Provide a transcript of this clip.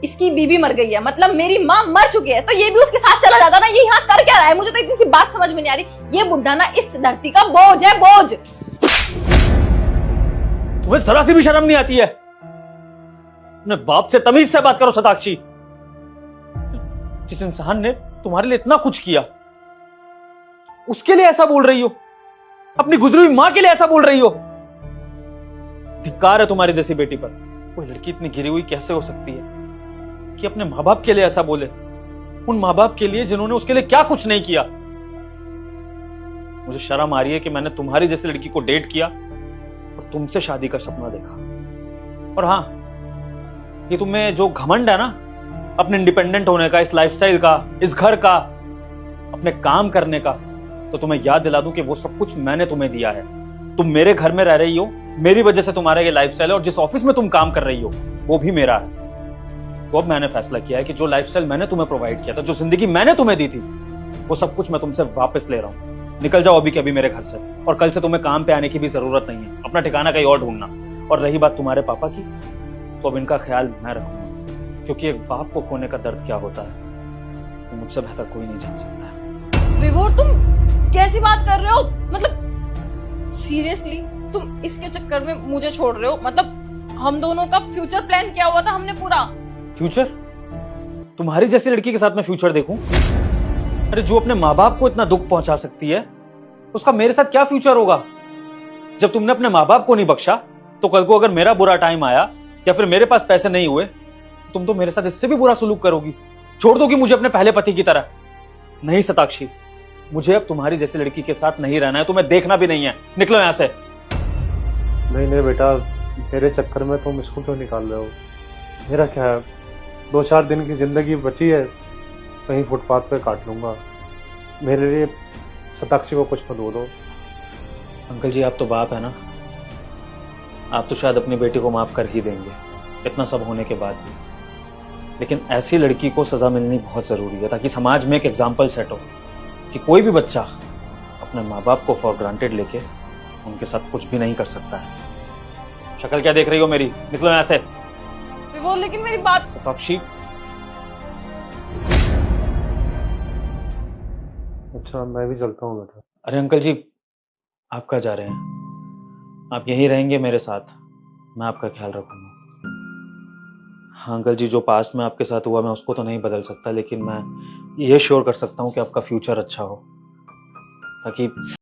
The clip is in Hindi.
इसकी बीबी मर गई है, मतलब मेरी माँ मर चुकी है, तो ये भी उसके साथ चला जाता ना। ये यहाँ कर क्या रहा है? मुझे तो इतनी सी बात समझ में नहीं आ रही। ये बुढ़ा ना इस धरती का बोझ है, बोझ। तुम्हें जरा सी भी शर्म नहीं आती है? अपने बाप से तमीज से बात करो शताक्षी। जिस इंसान ने तुम्हारे लिए इतना कुछ किया, उसके लिए ऐसा बोल रही हो? अपनी गुजरी हुई मां के लिए ऐसा बोल रही हो? धिक्कार है तुम्हारी जैसी बेटी पर। कोई लड़की इतनी गिरी हुई कैसे हो सकती है कि अपने मां बाप के लिए ऐसा बोले? उन मां बाप के लिए जिन्होंने उसके लिए क्या कुछ नहीं किया। मुझे शर्म आ रही है कि मैंने तुम्हारी जैसी लड़की को डेट किया और तुमसे शादी का सपना देखा। और हां, ये तुम्हें जो घमंड है ना अपने इंडिपेंडेंट होने का, इस लाइफस्टाइल का, इस घर का, अपने काम करने का, तो तुम्हें याद दिला दूं कि वो सब कुछ मैंने तुम्हें दिया है। तुम मेरे घर में रह रही हो, मेरी वजह से तुम्हारा ये लाइफस्टाइल है, और जिस ऑफिस में तुम काम कर रही हो वो भी मेरा है। तो अब मैंने फैसला किया है कि जो लाइफस्टाइल मैंने तुम्हें प्रोवाइड किया था, जो जिंदगी मैंने तुम्हें दी थी, वो सब कुछ मैं तुमसे वापस ले रहा हूं। निकल जाओ अभी के अभी मेरे घर से, और कल से तुम्हें काम पे आने की भी जरूरत नहीं है। अपना ठिकाना कहीं और ढूंढना। और रही बात तुम्हारे पापा की, तो अब इनका ख्याल मैं रखूंगा, क्योंकि एक बाप को खोने का दर्द क्या होता है वो मुझसे बेहतर कोई नहीं जान सकता। विभोर, तुम कैसी बात कर रहे हो? मतलब सीरियसली तुम इसके चक्कर में मुझे छोड़ रहे हो? मतलब हम दोनों का फ्यूचर प्लान क्या हुआ था हमने पूरा? फ्यूचर? तुम्हारी जैसी लड़की के साथ मैं फ्यूचर देखूं? अरे जो अपने माँ बाप को इतना दुख पहुंचा सकती है, उसका मेरे साथ क्या फ्यूचर होगा? जब तुमने अपने माँ बाप को नहीं बख्शा, तो कल को अगर मेरा बुरा टाइम आया या फिर मेरे पास पैसे नहीं हुए, तो तुम तो मेरे साथ इससे भी बुरा सलूक करोगी, छोड़ दोगी मुझे अपने पहले पति की तरह। नहीं शताक्षी, मुझे अब तुम्हारी जैसी लड़की के साथ नहीं रहना है, तुम्हें देखना भी नहीं है। निकलो यहां से। नहीं नहीं बेटा, मेरे चक्कर में तुम इसको क्यों निकाल रहे हो? मेरा क्या है, 2-4 दिन की जिंदगी बची है, कहीं फुटपाथ पे काट लूंगा। मेरे लिए शताक्षी को कुछ मत बोलो। अंकल जी, आप तो बाप है ना, आप तो शायद अपनी बेटी को माफ कर ही देंगे, इतना सब होने के बाद भी। लेकिन ऐसी लड़की को सजा मिलनी बहुत जरूरी है, ताकि समाज में एक एग्जाम्पल सेट हो कि कोई भी बच्चा अपने माँ बाप को फॉर ग्रांटेड लेके उनके साथ कुछ भी नहीं कर सकता है। शक्ल क्या देख रही हो मेरी? निकलो यहां से। विभोर, लेकिन मेरी बात। शताक्षी, अच्छा, मैं भी चलता हूँ बेटा। अरे अंकल जी, आप कहाँ जा रहे हैं? आप यहीं रहेंगे मेरे साथ, मैं आपका ख्याल रखूंगा। हाँ अंकल जी, जो पास्ट में आपके साथ हुआ मैं उसको तो नहीं बदल सकता, लेकिन मैं ये श्योर कर सकता हूँ कि आपका फ्यूचर अच्छा हो, ताकि